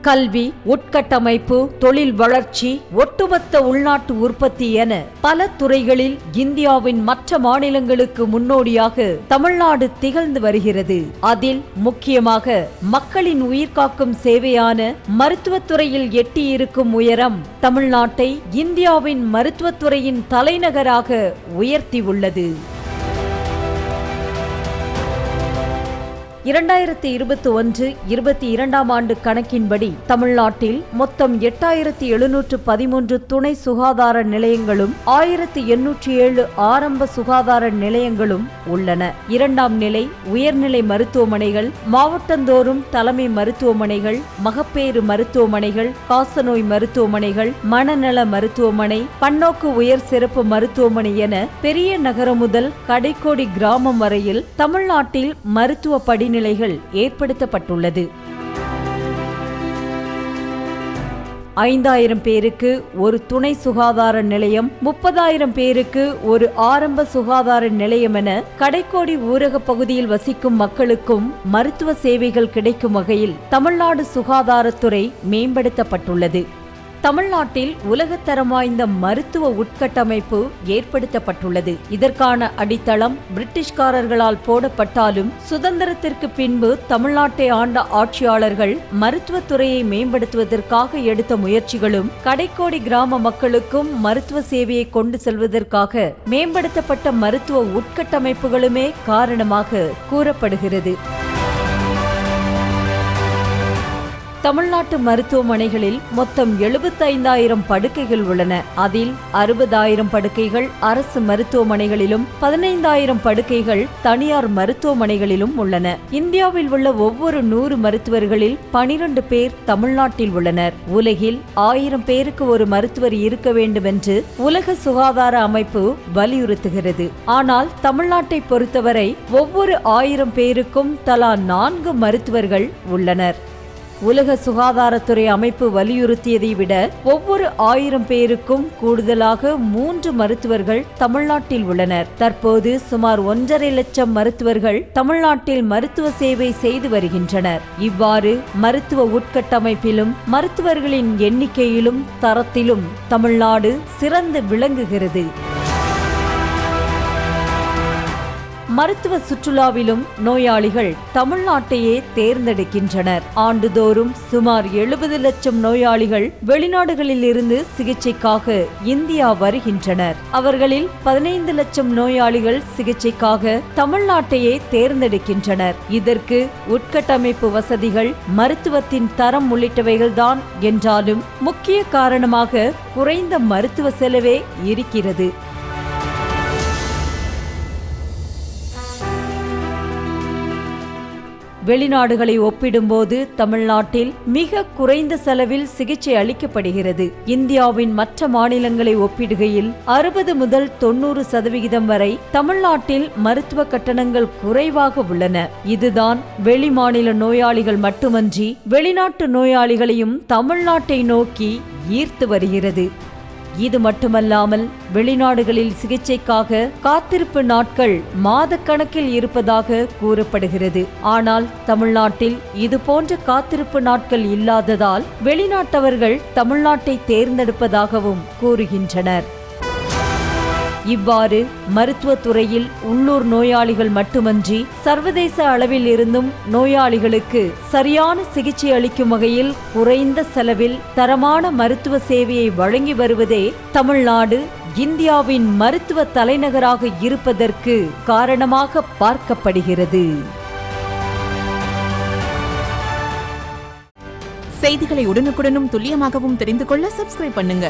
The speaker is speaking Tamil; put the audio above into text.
கல்வி, உட்கட்டமைப்பு, தொழில் வளர்ச்சி, ஒட்டுமொத்த உள்நாட்டு உற்பத்தி என பல துறைகளில் இந்தியாவின் மற்ற மாநிலங்களுக்கு முன்னோடியாக தமிழ்நாடு திகழ்ந்து வருகிறது. அதில் முக்கியமாக மக்களின் உயிர்காக்கும் சேவையான மருத்துவத்துறையில் எட்டியிருக்கும் உயரம் தமிழ்நாட்டை இந்தியாவின் மருத்துவத்துறையின் தலைநகராக உயர்த்தியுள்ளது. 2021-22 ஆண்டு கணக்கின்படி தமிழ்நாட்டில் மொத்தம் 8713 துணை சுகாதார நிலையங்களும் 1807 ஆரம்ப சுகாதார நிலையங்களும் உள்ளன. இரண்டாம் நிலை உயர்நிலை மருத்துவமனைகள், மாவட்டந்தோறும் தலைமை மருத்துவமனைகள், மகப்பேறு மருத்துவமனைகள், காசநோய் மருத்துவமனைகள், மனநல மருத்துவமனை, பன்னோக்கு உயர் சிறப்பு மருத்துவமனை என பெரிய நகரம் முதல் கடைக்கோடி கிராமம் வரையில் தமிழ்நாட்டில் மருத்துவ படிநிலைகள் ஏற்படுத்தப்பட்டுள்ளது. 5000 பேருக்கு ஒரு துணை சுகாதார நிலையம், 30,000 பேருக்கு ஒரு ஆரம்ப சுகாதார நிலையம் என கடைக்கோடி ஊரக பகுதியில் வசிக்கும் மக்களுக்கும் மருத்துவ சேவைகள் கிடைக்கும் வகையில் தமிழ்நாடு சுகாதாரத்துறை மேம்படுத்தப்பட்டுள்ளது. தமிழ்நாட்டில் உலகத்தரம் வாய்ந்த மருத்துவ உட்கட்டமைப்பு ஏற்படுத்தப்பட்டுள்ளது. இதற்கான அடித்தளம் பிரிட்டிஷ்காரர்களால் போடப்பட்டாலும் சுதந்திரத்திற்கு பின்பு தமிழ்நாட்டை ஆண்ட ஆட்சியாளர்கள் மருத்துவத்துறையை மேம்படுத்துவதற்காக எடுத்த முயற்சிகளும் கடைக்கோடி கிராம மக்களுக்கும் மருத்துவ சேவையை கொண்டு செல்வதற்காக மேம்படுத்தப்பட்ட மருத்துவ உட்கட்டமைப்புகளுமே காரணமாக கூறப்படுகிறது. தமிழ்நாட்டு மருத்துவமனைகளில் மொத்தம் 75,000 படுக்கைகள் உள்ளன. அதில் 60,000 படுக்கைகள் அரசு மருத்துவமனைகளிலும் 15,000 படுக்கைகள் தனியார் மருத்துவமனைகளிலும் உள்ளன. இந்தியாவில் உள்ள ஒவ்வொரு 100 மருத்துவர்களில் 12 பேர் தமிழ்நாட்டில் உள்ளனர். உலகில் 1000 பேருக்கு ஒரு மருத்துவர் இருக்க வேண்டும் என்று உலக சுகாதார அமைப்பு வலியுறுத்துகிறது. ஆனால் தமிழ்நாட்டை பொறுத்தவரை ஒவ்வொரு 1000 பேருக்கும் தலா 4 மருத்துவர்கள் உள்ளனர். உலக சுகாதாரத்துறை அமைப்பு வலியுறுத்தியதை விட ஒவ்வொரு 1000 பேருக்கும் கூடுதலாக 3 மருத்துவர்கள் தமிழ்நாட்டில் உள்ளனர். தற்போது சுமார் 1.5 லட்சம் மருத்துவர்கள் தமிழ்நாட்டில் மருத்துவ சேவை செய்து வருகின்றனர். இவ்வாறு மருத்துவ உட்கட்டமைப்பிலும் மருத்துவர்களின் எண்ணிக்கையிலும் தரத்திலும் தமிழ்நாடு சிறந்து விளங்குகிறது. மருத்துவ சுற்றுலாவிலும் நோயாளிகள் தமிழ்நாட்டையே தேர்ந்தெடுக்கின்றனர். ஆண்டுதோறும் சுமார் 70 லட்சம் நோயாளிகள் வெளிநாடுகளில் இருந்து சிகிச்சைக்காக இந்தியா வருகின்றனர். அவர்களில் 15 லட்சம் நோயாளிகள் சிகிச்சைக்காக தமிழ்நாட்டையே தேர்ந்தெடுக்கின்றனர். இதற்கு உட்கட்டமைப்பு வசதிகள், மருத்துவத்தின் தரம் உள்ளிட்டவைகள்தான் என்றாலும் முக்கிய காரணமாக குறைந்த மருத்துவ செலவே இருக்கிறது. வெளிநாடுகளை ஒப்பிடும்போது தமிழ்நாட்டில் மிக குறைந்த செலவில் சிகிச்சை அளிக்கப்படுகிறது. இந்தியாவின் மற்ற மாநிலங்களை ஒப்பிடுகையில் 60 முதல் 90% வரை தமிழ்நாட்டில் மருத்துவ கட்டணங்கள் குறைவாக உள்ளன. இதுதான் வெளிமாநில நோயாளிகள் மட்டுமன்றி வெளிநாட்டு நோயாளிகளையும் தமிழ்நாட்டை நோக்கி ஈர்த்து வருகிறது. இது மட்டுமல்லாமல் வெளிநாடுகளில் சிகிச்சைக்காக காத்திருப்பு நாட்கள் மாதக்கணக்கில் இருப்பதாக கூறப்படுகிறது. ஆனால் தமிழ்நாட்டில் இது போன்ற காத்திருப்பு நாட்கள் இல்லாததால் வெளிநாட்டவர்கள் தமிழ்நாட்டை தேர்ந்தெடுப்பதாகவும் கூறுகின்றனர். இவ்வாறு மருத்துவத்துறையில் உள்ளூர் நோயாளிகள் மட்டுமன்றி சர்வதேச அளவில் இருந்தும் நோயாளிகளுக்கு சரியான சிகிச்சை அளிக்கும் வகையில் குறைந்த செலவில் தரமான மருத்துவ சேவையை வழங்கி வருவதே தமிழ்நாடு இந்தியாவின் மருத்துவ தலைநகராக இருப்பதற்கு காரணமாக பார்க்கப்படுகிறது. செய்திகளை உடனுக்குடனும் துல்லியமாகவும் தெரிந்து கொள்ள சப்ஸ்கிரைப் பண்ணுங்க.